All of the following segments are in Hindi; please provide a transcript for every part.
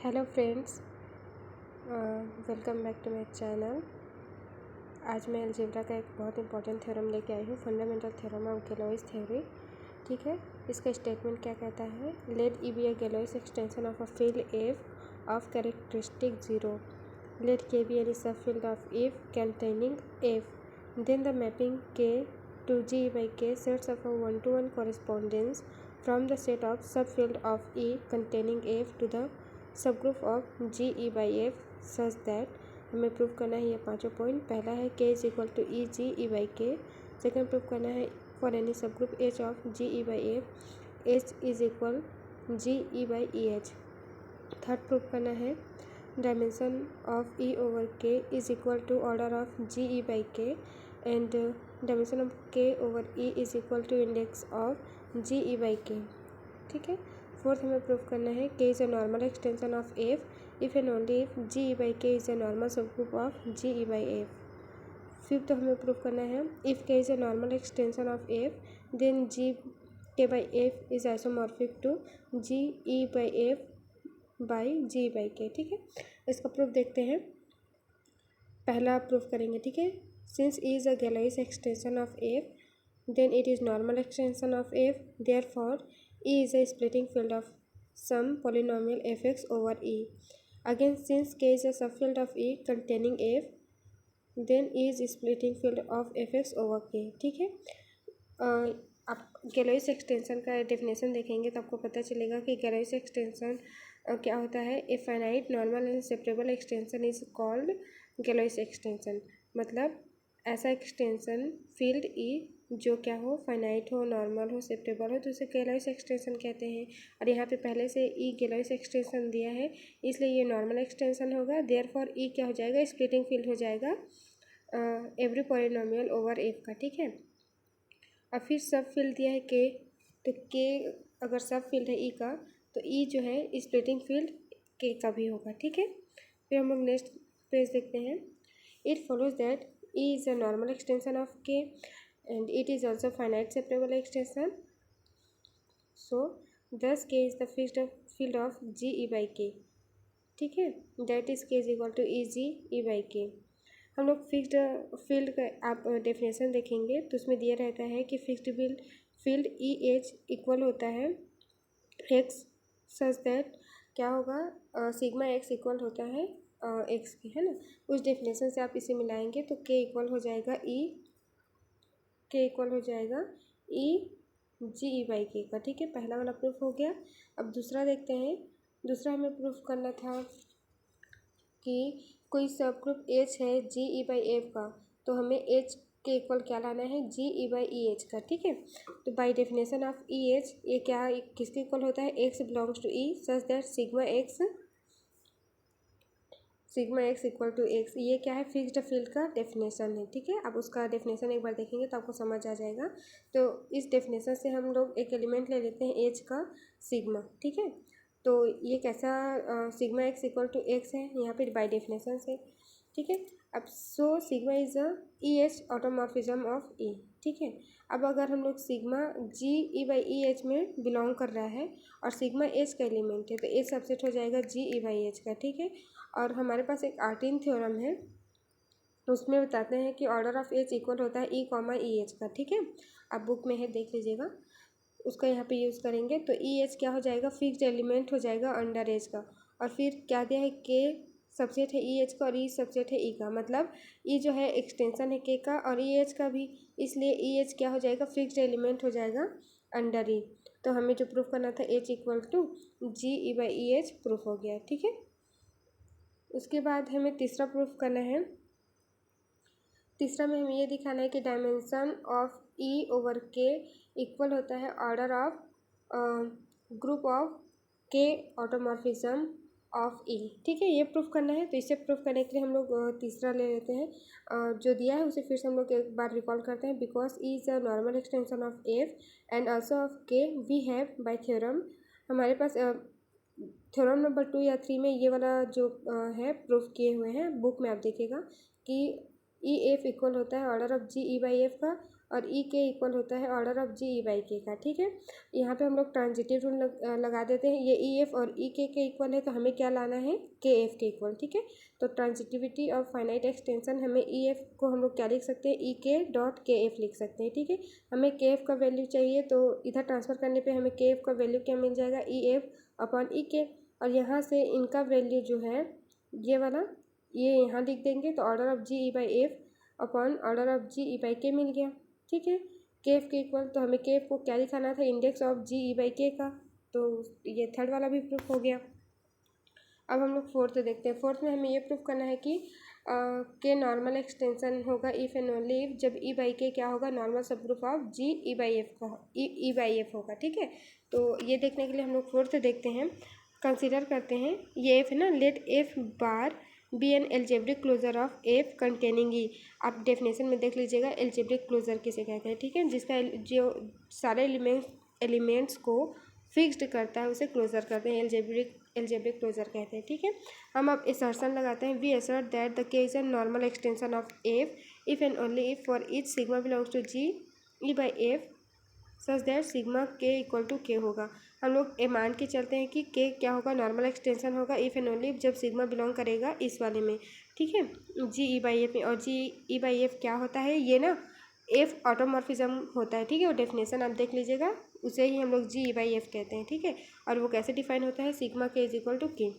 Hello friends, welcome back to my channel. आज मैं अलजेब्रा का एक बहुत इंपॉर्टेंट थ्योरम लेके आई हूँ, fundamental theorem of Galois theory. ठीक है, इसका स्टेटमेंट क्या कहता है? Let E be a Galois extension of a field F of characteristic 0। Let K be any subfield of F containing F, then the mapping K to G by K sets of a one-to-one correspondence from the set of subfield of E containing F to the subgroup of G E by F such that हमें प्रूव करना है ये पांचों पॉइंट। पहला है K is equal to E G E by K. Second prove करना है for any subgroup H of G E by F H is equal G E by E H. Third prove करना है dimension of E over K is equal to order of G E by K and dimension of K over E is equal to index of G E by K. ठीक है। फोर्थ हमें प्रूव करना है K is a normal extension of F if and only if G E by K is a normal सब group of G E by F. Fifth हमें प्रूव करना है if K is a normal extension of F then G K by F is isomorphic to G E by F by G by K. ठीक है, इसका प्रूफ देखते हैं। पहला प्रूफ करेंगे। ठीक है, since E is a Galois extension of F, then it is normal extension of F. Therefore, E is a splitting field of some polynomial fx over E. Again, since K is a subfield of E containing F, then E is splitting field of fx over K. ठीक है, आप गैलोइस एक्सटेंशन का डेफिनेशन देखेंगे तो आपको पता चलेगा कि गैलोइस एक्सटेंशन क्या होता है। A finite normal and separable extension is called Galois extension. मतलब ऐसा एक्सटेंशन फील्ड ई जो क्या हो, फाइनाइट हो, नॉर्मल हो, सेपरेबल हो, तो उसे गैलोइस एक्सटेंशन कहते हैं। और यहाँ पे पहले से ई गैलोइस एक्सटेंशन दिया है, इसलिए ये नॉर्मल एक्सटेंशन होगा। देयरफॉर ई क्या हो जाएगा, स्प्लिटिंग फील्ड हो जाएगा एवरी पॉलिनोमियल ओवर एफ का। ठीक है, और फिर सब फील्ड दिया है के, तो के अगर सब फील्ड है ई का तो ई जो है स्प्लिटिंग फील्ड के का भी होगा। ठीक है, फिर हम लोग नेक्स्ट पेज देखते हैं। It follows that E is a normal extension of K and it is also finite separable extension. So thus K is the fixed field of G E by K. ठीक है, that is K is equal to E G E by K. हम लोग फिक्स्ड फील्ड का आप डेफिनेशन देखेंगे तो उसमें दिया रहता है कि fixed field E H equal होता है एक्स सच दैट क्या होगा, सिग्मा एक्स इक्वल होता है एक्स की, है ना। उस डेफिनेशन से आप इसे मिलाएंगे तो के इक्वल हो जाएगा ई जी ई बाई के का। ठीक है, पहला वाला प्रूफ हो गया। अब दूसरा देखते हैं। दूसरा हमें प्रूफ करना था कि कोई सब ग्रुप एच है जी ई बाई एफ का, तो हमें एच के इक्वल क्या लाना है, G E by E H का। ठीक है, तो by definition of E H ये क्या किसके इक्वल होता है, X belongs to E such that sigma x equal to X. ये क्या है, फिक्स्ड फील्ड का डेफिनेशन है। ठीक है, आप उसका डेफिनेशन एक बार देखेंगे तो आपको समझ आ जाएगा। तो इस डेफिनेशन से हम लोग एक एलिमेंट ले लेते हैं एच का सिग्मा। ठीक है, तो ये कैसा sigma x equal to x है यहाँ पे बाय डेफिनेशन से। ठीक है, अब so sigma is a E H automorphism of E. ठीक है, अब अगर हम लोग sigma G E by E H में बिलोंग कर रहा है और सिग्मा एच का एलिमेंट है तो एच सबसेट हो जाएगा जी ई बाई एच का। ठीक है, और हमारे पास एक आर्टिन थ्योरम है, उसमें बताते हैं कि ऑर्डर ऑफ एच इक्वल होता है ई कॉमा ई एच का। ठीक है, आप बुक में है देख लीजिएगा, उसका यहाँ पे यूज़ करेंगे तो ई एच क्या हो जाएगा, फिक्स्ड एलिमेंट हो जाएगा अंडर एच का। और फिर क्या दिया है, के सबसेट है ई एच का और ई सबसेट है ई का। मतलब ई जो है एक्सटेंशन है के का और ई एच का भी, इसलिए ई एच क्या हो जाएगा, फिक्स्ड एलिमेंट हो जाएगा अंडर ई। तो हमें जो प्रूफ करना था H equal to G E by E H proof हो गया। ठीक है, उसके बाद हमें तीसरा प्रूफ करना है। तीसरा में हमें ये दिखाना है कि डायमेंशन ऑफ ई ओवर के इक्वल होता है ऑर्डर ऑफ ग्रुप ऑफ के ऑटोमॉर्फिज्म ऑफ ई। ठीक है, ये प्रूफ करना है। तो इसे प्रूफ करने के लिए हम लोग तीसरा ले लेते हैं। जो दिया है उसे फिर से हम लोग एक बार रिकॉल करते हैं। Because E is a normal extension of F and also of के वी हैव बाय थ्योरम। हमारे पास थ्योरम नंबर 2 या 3 में ये वाला जो है प्रूफ किए हुए हैं, बुक में आप देखिएगा कि ई एफ इक्वल होता है order of G E by F का और ई के इक्वल होता है order of G E by K का। ठीक है, यहाँ पे हम लोग ट्रांजिटिव रूल लगा देते हैं। ये ई एफ और ई के इक्वल है तो हमें क्या लाना है, के एफ के इक्वल। ठीक है, तो ट्रांजिटिविटी ऑफ फाइनाइट एक्सटेंशन हमें ई एफ को हम लोग क्या लिख सकते हैं, ई के डॉट के एफ लिख सकते हैं। ठीक है, हमें के एफ का वैल्यू चाहिए तो इधर ट्रांसफ़र करने पे हमें के एफ का वैल्यू क्या मिल जाएगा, ई एफ अपॉन ई के। और यहाँ से इनका वैल्यू जो है ये वाला, ये यहाँ लिख देंगे तो order of G E by F upon order of G E by K मिल गया। ठीक है, के एफ के इक्वल, तो हमें के एफ को क्या दिखाना था, index of G E by K का। तो ये थर्ड वाला भी प्रूफ हो गया। अब हम लोग फोर्थ देखते हैं। फोर्थ में हमें ये प्रूफ करना है कि के नॉर्मल एक्सटेंशन होगा इफ़ एंड ओनली इफ जब ई बाई के क्या होगा, नॉर्मल सब group of G E by F का ई बाई एफ होगा। ठीक है, तो ये देखने के लिए हम लोग फोर्थ देखते हैं, कंसिडर करते हैं। ये एफ है ना, let F bar be an algebraic closure of F containing E. आप डेफिनेशन में देख लीजिएगा एल्जेब्रिक क्लोजर किसे कहते हैं। ठीक है, जिसका जो सारे एलिमेंट्स को फिक्स्ड करता है उसे क्लोजर करते हैं, एल्जेब्रिक क्लोजर कहते हैं। ठीक है, हम अब असर्शन लगाते हैं। We assert that the K is a normal extension of F if and only if for each sigma belongs to G E by F such that sigma K equal to K होगा। हम लोग ये मान के चलते हैं कि के क्या होगा, नॉर्मल एक्सटेंशन होगा if and only if sigma belong करेगा इस वाले में। ठीक है, जी ई बाई एफ में। और जी ई बाई एफ क्या होता है, ये ना एफ ऑटोमॉर्फिज्म होता है। ठीक है, वो डेफिनेशन आप देख लीजिएगा, उसे ही हम लोग जी ई बाई एफ कहते हैं। ठीक है, और वो कैसे डिफाइन होता है, sigma K is equal to K.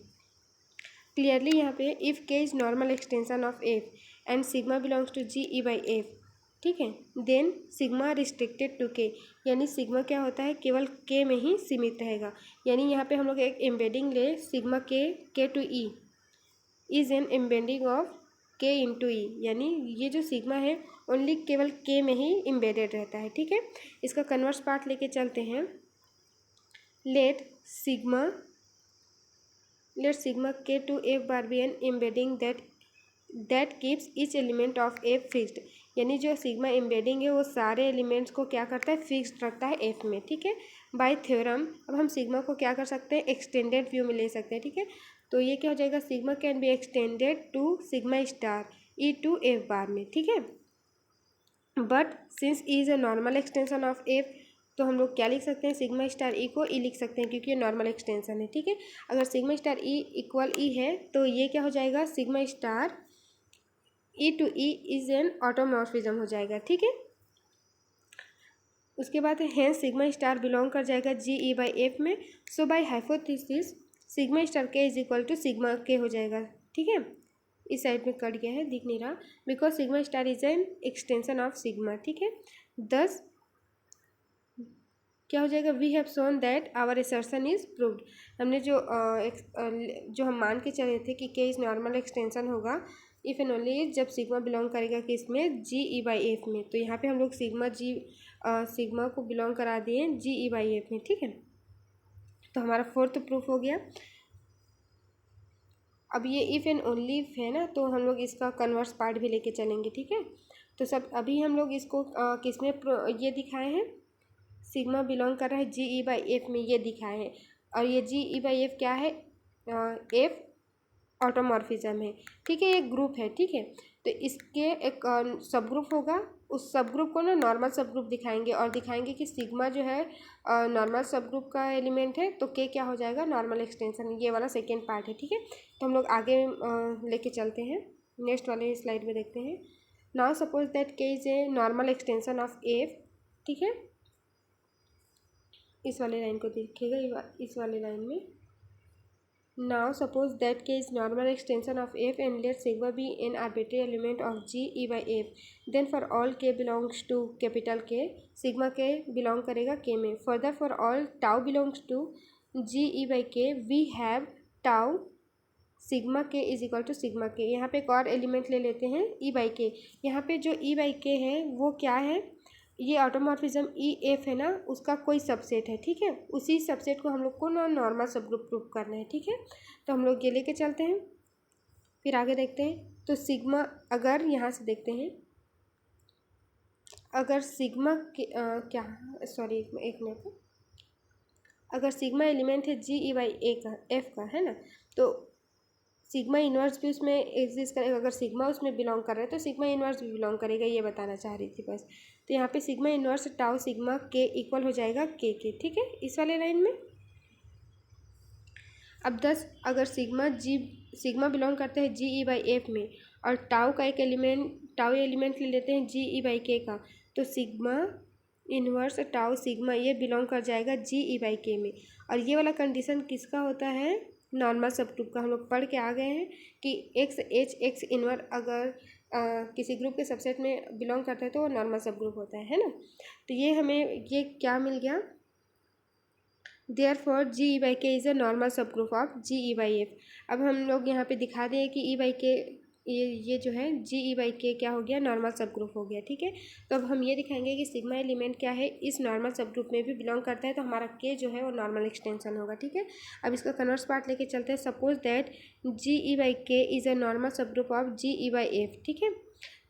Clearly यहाँ पे if K is normal extension of F and sigma belongs to G E by F, ठीक है, देन सिग्मा रिस्ट्रिक्टेड टू के, यानी सिग्मा क्या होता है, केवल के में ही सीमित रहेगा। यानी यहाँ पे हम लोग एक एम्बेडिंग ले, sigma K to E is an embedding of K into E, यानी ये जो सिग्मा है ओनली केवल के में ही एम्बेडेड रहता है। ठीक है, इसका कन्वर्स पार्ट लेके चलते हैं। Let sigma K to F bar be an embedding that keeps each element of F fixed, यानी जो सिग्मा एम्बेडिंग है वो सारे एलिमेंट्स को क्या करता है, फिक्स्ड रखता है एफ में। ठीक है, बाय थ्योरम अब हम सिग्मा को क्या कर सकते हैं, एक्सटेंडेड व्यू में ले सकते हैं। ठीक है, तो ये क्या हो जाएगा, sigma can be extended to sigma star E to F bar में। ठीक है, but since E is a normal extension of F, तो हम लोग क्या लिख सकते हैं, सिग्मा स्टार ई को ई लिख सकते हैं क्योंकि ये नॉर्मल एक्सटेंशन है। ठीक है, अगर sigma star E equal E है तो ये क्या हो जाएगा, sigma star E to E is an automorphism हो जाएगा। ठीक है, उसके बाद है सिग्मा स्टार बिलोंग कर जाएगा जी ई बाई एफ में। सो bye hypothesis sigma star K is equal to sigma के हो जाएगा। ठीक है, इस साइड में कट गया है, दिख नहीं रहा, because sigma star is an extension of sigma. ठीक है, दस क्या हो जाएगा, we have shown that our assertion is proved. हमने जो हम मान के चले थे कि के इज नॉर्मल एक्सटेंशन होगा if and only if sigma belong करेगा कि इसमें जी ई बाई एफ में, तो यहाँ पे हम लोग सिग्मा को बिलोंग करा दिए जी ई बाई एफ में। ठीक है, तो हमारा फोर्थ प्रूफ हो गया। अब ये इफ़ एंड ओनली इफ है ना, तो हम लोग इसका कन्वर्स पार्ट भी लेके चलेंगे। ठीक है, तो सब अभी हम लोग इसको किसमें ये दिखाए हैं, सिग्मा बिलोंग कर रहा है जी ई बाई एफ में, ये दिखाए हैं। और ये जी ई बाई एफ क्या है, एफ ऑटोमॉर्फिज्म है। ठीक है, ये ग्रुप है। ठीक है, तो इसके एक सब ग्रुप होगा, उस सब ग्रुप को ना नॉर्मल सब ग्रुप दिखाएंगे और दिखाएंगे कि सिग्मा जो है नॉर्मल सब ग्रुप का एलिमेंट है, तो के क्या हो जाएगा, नॉर्मल एक्सटेंशन। ये वाला सेकेंड पार्ट है। ठीक है, तो हम लोग आगे लेके चलते हैं, नेक्स्ट वाले स्लाइड में देखते हैं। नाउ सपोज दैट के is a normal extension of F. ठीक है, इस वाले लाइन को देखिएगा, इस वाले लाइन में, now suppose that k is normal extension of f and let sigma be an arbitrary element of g e by f, then for all k belongs to capital K, sigma k belong करेगा k में। further for all tau belongs to g e by k, we have tau sigma K is equal to sigma के। यहाँ पे एक और एलिमेंट ले लेते हैं ई बाई के। यहाँ पे जो ई बाई के है वो क्या है, ये ऑटोमॉर्फिज्म ई एफ है ना, उसका कोई सबसेट है। ठीक है, उसी सबसेट को हम लोग को नॉर्मल सब ग्रुप प्रूव करना है। ठीक है, तो हम लोग ये लेके चलते हैं, फिर आगे देखते हैं। तो सिग्मा, अगर यहाँ से देखते हैं, अगर सिग्मा के क्या, सॉरी एक मिनट, अगर सिग्मा एलिमेंट है जी ई बाई ए का, एफ का है ना, तो सिग्मा इन्वर्स भी उसमें एग्जिस्ट करेगा। अगर सिग्मा उसमें बिलोंग कर रहा है तो सिग्मा इन्वर्स भी बिलोंग करेगा, ये बताना चाह रही थी बस। तो यहाँ पे sigma inverse tau sigma K equal हो जाएगा के, ठीक है, इस वाले लाइन में। अब 10 अगर सिग्मा बिलोंग करता है जी ई बाई एफ में और टाउ का एक एलिमेंट ले लेते हैं जी ई बाई के का, तो सिग्मा इन्वर्स टाउ सिग्मा ये बिलोंग कर जाएगा जी ई बाई के में। और ये वाला कंडीशन किसका होता है, नॉर्मल सब ग्रुप का। हम लोग पढ़ के आ गए हैं कि एक्स एच एक्स इन्वर्स अगर किसी ग्रुप के सबसेट में बिलोंग करता है तो वो नॉर्मल सब ग्रुप होता है ना। तो ये हमें ये क्या मिल गया, therefore G E by K is a normal सब group of G E by F. अब हम लोग यहाँ पे दिखा दें कि ई बाई के ये जो है जी ई बाई के क्या हो गया, नॉर्मल सब ग्रुप हो गया, ठीक है। तो अब हम ये दिखाएंगे कि सिग्मा एलिमेंट क्या है, इस नॉर्मल सब ग्रुप में भी बिलोंग करता है, तो हमारा के जो है वो नॉर्मल एक्सटेंशन होगा, ठीक है। अब इसका कन्वर्स पार्ट लेके चलते हैं। Suppose that G E by K is a normal सब group of G E by F, ठीक है।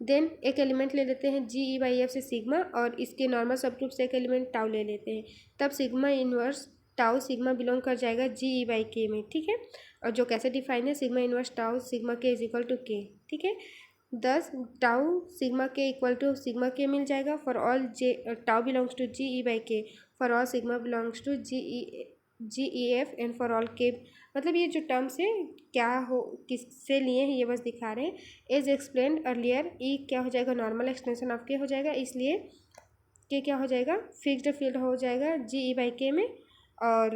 देन एक एलिमेंट ले लेते हैं जी ई बाई एफ से सिग्मा, और इसके नॉर्मल सब ग्रुप से एक एलिमेंट टाउ ले लेते हैं, तब sigma inverse tau sigma belong कर जाएगा जी ई बाई के में, ठीक है। और जो कैसे डिफाइन है, sigma inverse tau sigma K is equal to K, ठीक है। 10 tau sigma K equal to sigma K मिल जाएगा for all tau belongs to G E by K, for all sigma belongs to G E F and for all K. मतलब ये जो टर्म्स है क्या हो किससे लिए हैं ये बस दिखा रहे हैं। एज एक्सप्लेन अर्लियर, ई क्या हो जाएगा, नॉर्मल एक्सटेंशन ऑफ के हो जाएगा, इसलिए के क्या हो जाएगा, फिक्स्ड फील्ड हो जाएगा जी ई बाई के में। और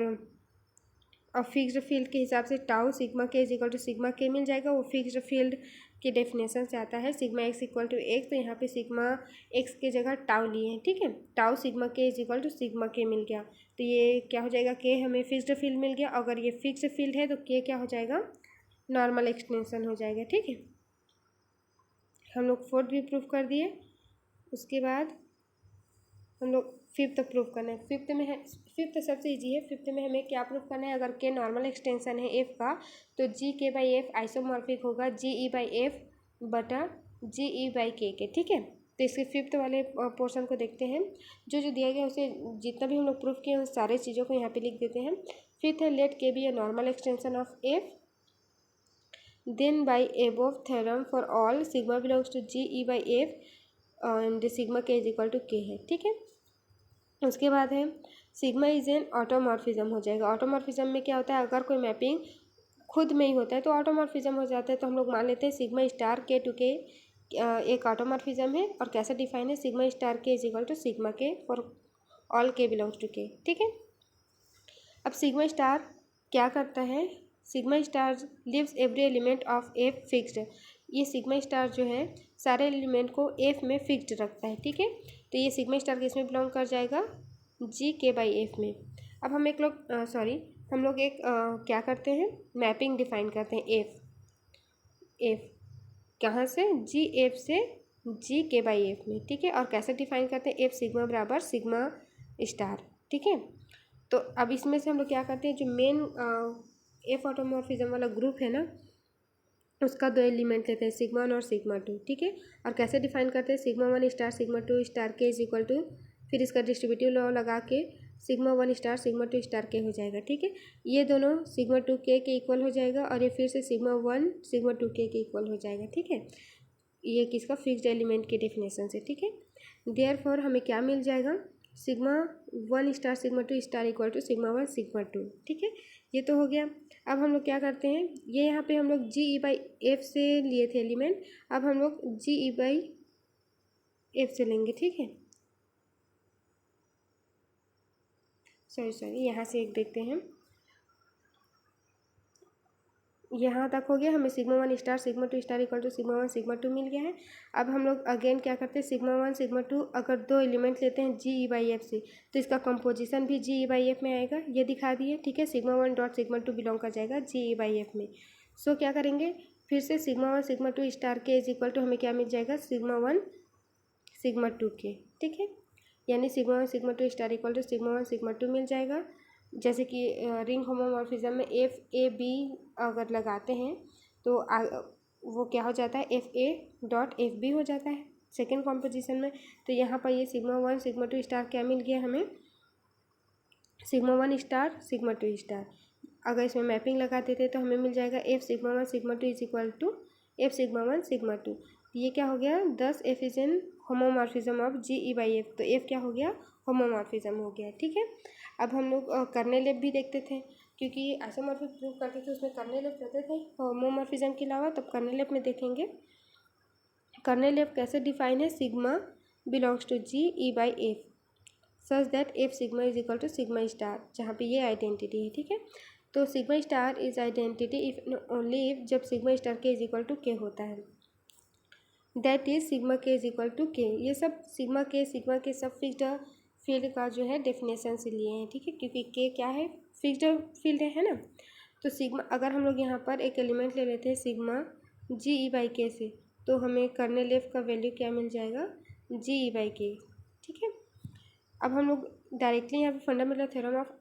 फिक्स्ड फील्ड के हिसाब से tau sigma K is equal to sigma K मिल जाएगा। वो फिक्स्ड फील्ड के डेफिनेशन से आता है, sigma x equal to X, तो यहाँ पे सिग्मा एक्स के जगह टाउ लिए हैं, ठीक है। Tau sigma K is equal to sigma K मिल गया, तो ये क्या हो जाएगा, के हमें फिक्स्ड फील्ड मिल गया। अगर ये फिक्स्ड फील्ड है तो के क्या हो जाएगा, नॉर्मल एक्सटेंशन हो जाएगा, ठीक है। हम लोग फोर्थ भी प्रूफ कर दिए। उसके बाद हम लोग फिफ्थ प्रूफ करना है। फिफ्थ में है, फिफ्थ सबसे इजी है। फिफ्थ में हमें क्या प्रूफ करना है, अगर के नॉर्मल एक्सटेंशन है एफ का, तो जी के बाई एफ आइसोमॉर्फिक होगा जी ई बाई एफ बटा जी ई बाई के, ठीक है। तो इसके फिफ्थ वाले पोर्शन को देखते हैं। जो जो दिया गया उसे जितना भी हम लोग प्रूफ किए उस सारे चीज़ों को यहाँ पे लिख देते हैं। फिफ्थ है, let K be a normal extension of F, then by above theorem for all sigma belongs to G E by F and sigma K is equal to K है, ठीक है। उसके बाद है सिग्मा इज एन ऑटोमॉर्फिज्म हो जाएगा। ऑटोमॉर्फिज्म में क्या होता है, अगर कोई मैपिंग खुद में ही होता है तो ऑटोमॉर्फिज्म हो जाता है। तो हम लोग मान लेते हैं सिग्मा स्टार के टू के एक ऑटोमॉर्फिज्म है, और कैसे डिफाइन है, sigma star K is equal to sigma K for all K belongs to K, ठीक है। अब सिग्मा स्टार क्या करता है, sigma star leaves every element of F fixed. ये सिग्मा स्टार जो है सारे एलिमेंट को एफ में फिक्स्ड रखता है, ठीक है। तो ये सिग्मा स्टार किस में बिलोंग कर जाएगा, जी के बाई एफ में। अब हम एक लोग हम लोग एक क्या करते हैं, मैपिंग डिफाइन करते हैं एफ कहाँ से, जी एफ से जी के बाई एफ में, ठीक है। और कैसे डिफाइन करते हैं, एफ सिग्मा बराबर सिग्मा स्टार, ठीक है। तो अब इसमें से हम लोग क्या करते हैं, जो मेन एफ ऑटोमॉर्फिज्म वाला ग्रुप है ना, उसका दो एलिमेंट लेते हैं, सिग्मा 1 और सिग्मा 2, ठीक है। और कैसे डिफाइन करते हैं, sigma 1 star sigma 2 star K is equal to, फिर इसका डिस्ट्रीब्यूटिव लॉ लगा के सिग्मा 1 स्टार सिग्मा 2 स्टार के हो जाएगा, ठीक है। ये दोनों सिग्मा 2 के इक्वल हो जाएगा, और ये फिर से सिग्मा 1 सिग्मा 2 के इक्वल हो जाएगा, ठीक है। ये किसका, फिक्स्ड एलिमेंट के डेफिनेशन से, ठीक है। देयरफॉर हमें क्या मिल जाएगा, sigma 1 star sigma 2 star equal to sigma 1 sigma 2, ठीक है। ये तो हो गया। अब हम लोग क्या करते हैं, ये यहाँ पे हम लोग जी ई बाई एफ से लिए थे एलिमेंट, अब हम लोग जी ई बाई एफ से लेंगे, ठीक है। सॉरी यहाँ से एक देखते हैं, यहाँ तक हो गया। हमें sigma 1 star sigma 2 star equal to sigma 1 sigma 2 मिल गया है। अब हम लोग अगेन क्या करते हैं, सिग्मा 1 सिग्मा 2 अगर दो एलिमेंट लेते हैं जी ई बाई एफ से, तो इसका कंपोजिशन भी जी ई बाई एफ में आएगा, ये दिखा दिए, ठीक है। सिग्मा 1 डॉट सिग्मा 2 बिलोंग कर जाएगा जी ई बाई एफ में। सो क्या करेंगे, फिर से sigma 1 sigma 2 star K is equal to हमें क्या मिल जाएगा, सिग्मा 1 सिग्मा 2 के, ठीक है। यानी sigma 1 sigma 2 star equal to sigma 1 sigma 2 मिल जाएगा। जैसे कि रिंग होमोमॉर्फिज्म में एफ ए बी अगर लगाते हैं तो वो क्या हो जाता है, F A dot F B हो जाता है सेकेंड कॉम्पोजिशन में। तो यहाँ पर ये सिग्मा 1 सिग्मा 2 स्टार क्या मिल गया हमें, सिग्मा 1 स्टार सिग्मा 2 स्टार। अगर इसमें मैपिंग लगा देते तो हमें मिल जाएगा F sigma 1 sigma 2 is equal to F sigma 1 sigma 2। ये क्या हो गया, 10 F is an homomorphism of G E by F, तो एफ क्या हो गया, होमोमॉर्फिज्म हो गया। ठीक है, अब हम लोग कर्नेल भी देखते थे, क्योंकि आइसोमॉर्फिक प्रूव करते थे उसमें कर्नेल रहते थे होमोमॉर्फिज्म के अलावा, तब कर्नेल में देखेंगे। कर्नेल कैसे डिफाइन है, sigma belongs to G E by F such that F sigma is equal to sigma star, जहाँ पे ये आइडेंटिटी है। ठीक है, तो sigma star is identity if only if जब sigma star K is equal to K होता है, that is sigma K is equal to K. ये सब सिग्मा के सब फिक्स्ड फील्ड का जो है डेफिनेशन से लिए हैं। ठीक है, क्योंकि के क्या है, फिक्स्ड फील्ड है ना। तो सिग्मा, अगर हम लोग यहाँ पर एक एलिमेंट ले लेते हैं सिग्मा जी ई बाई के से, तो हमें कर्नेल एफ का वैल्यू क्या मिल जाएगा, जी ई बाई के। ठीक है, अब हम लोग डायरेक्टली यहाँ पे fundamental theorem of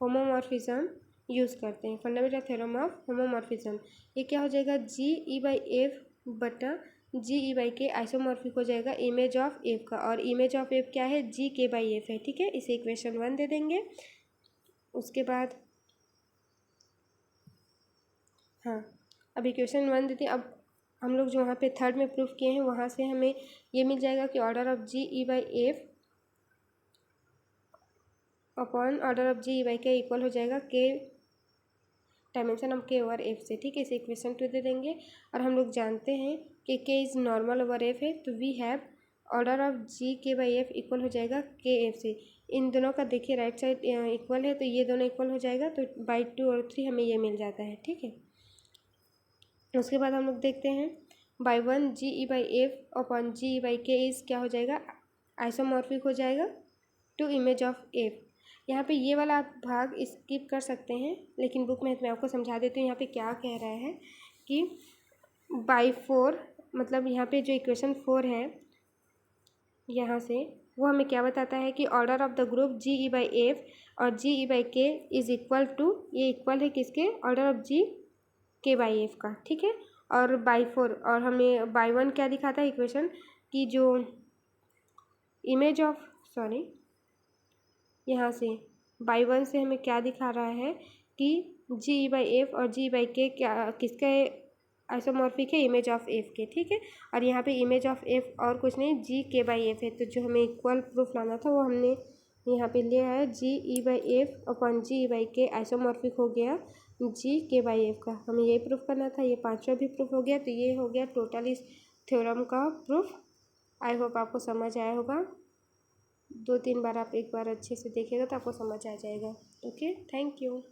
homomorphism use करते हैं। फंडामेंटल थ्योरम ऑफ होमोमॉर्फिज्म, ये क्या हो जाएगा, जी ई बाई एफ बटा जी ई बाई के आइसोमॉर्फिक हो जाएगा इमेज ऑफ एफ का, और इमेज ऑफ एफ क्या है, जी के बाई एफ है। ठीक है, इसे इक्वेशन 1 दे देंगे। उसके बाद हाँ, अब इक्वेशन 1 देते हैं। अब हम लोग जो वहाँ पे थर्ड में प्रूफ किए हैं वहाँ से हमें ये मिल जाएगा कि order of G E by F upon order of G E by K equal हो जाएगा के dimension of K over F से। ठीक है, इसे इक्वेशन 2 दे देंगे। और हम लोग जानते हैं कि के इज़ नॉर्मल ओवर एफ है, तो we have order of ji K by F equal हो जाएगा के एफ से। इन दोनों का देखिए राइट साइड इक्वल है, तो ये दोनों इक्वल हो जाएगा, तो बाई 2 और 3 हमें ये मिल जाता है। ठीक है, उसके बाद हम लोग देखते हैं by 1 G E by F upon G E by K is क्या हो जाएगा, आइसोमॉर्फिक हो जाएगा टू इमेज ऑफ एफ। यहाँ पे ये वाला आप भाग स्किप कर सकते हैं, लेकिन बुक में मैं आपको समझा देती हूँ यहाँ पे क्या कह रहा है कि बाई 4, मतलब यहाँ पे जो इक्वेशन 4 है यहाँ से, वो हमें क्या बताता है कि order of the group G E by F और G E by K is equal to, ये इक्वल है किसके, order of ji K by F का। ठीक है, और बाई 4, और हमें बाई 1 क्या दिखाता है इक्वेशन की जो इमेज ऑफ, सॉरी यहाँ से बाई 1 से हमें क्या दिखा रहा है कि जी ई बाई एफ और जी बाई के क्या किसका आइसोमॉर्फिक है, इमेज ऑफ एफ के। ठीक है, और यहाँ पे इमेज ऑफ एफ और कुछ नहीं, जी के बाई एफ है, तो जो हमें इक्वल प्रूफ लाना था वो हमने यहाँ पे लिया है, G E by F upon G E by K isomorphic हो गया जी के बाई एफ का। हमें ये प्रूफ करना था, ये पांचवा भी प्रूफ हो गया, तो ये हो गया टोटल इस थ्योरम का प्रूफ। आई होप आपको समझ आया होगा। 2-3 बार आप एक बार अच्छे से देखिएगा तो आपको समझ आ जाएगा। Okay, thank you.